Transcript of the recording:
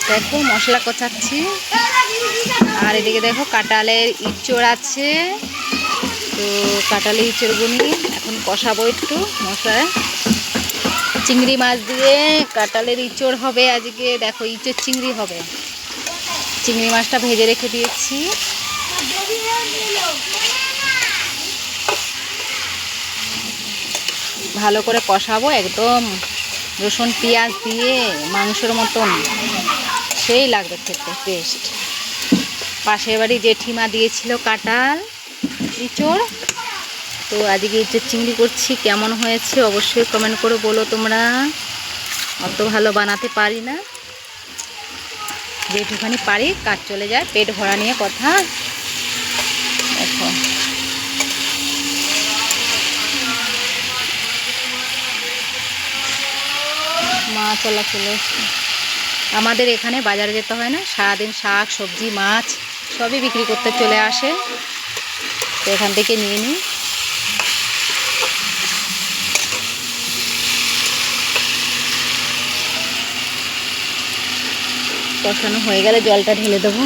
দেখো মশলা কষাচ্ছি। আর এদিকে দেখো কাঁঠালের ইঁচড় আছে, তো কাঁঠালের ইঁচড়গুলি এখন কষাবো একটু মশলায়। চিংড়ি মাছ দিয়ে কাঁঠালের ইঁচড় হবে আজকে। দেখো ইঁচড় চিংড়ি হবে। চিংড়ি মাছটা ভেজে রেখে দিয়েছি। ভালো করে কষাবো একদম রসুন পেঁয়াজ দিয়ে মাংসের মতন, সেই লাগবে খেতে টেস্ট। পাশের বাড়ি জেঠিমা দিয়েছিল কাঁঠাল ইঁচড়, তো আজকে ইঁচড় চিংড়ি করছি। কেমন হয়েছে অবশ্যই কমেন্ট করে বলো তোমরা। অত ভালো বানাতে পারি না, যেটুখানি পারি কাজ চলে যায়। পেট ভরা নিয়ে কথা। দেখো মা চলে এসছে। আমাদের এখানে বাজারে যেতে হয় না, সারাদিন শাক সবজি মাছ সবই বিক্রি করতে চলে আসে, তো এখান থেকে নিয়ে নিই। কষানো হয়ে গেলে জলটা ঢেলে দেবো।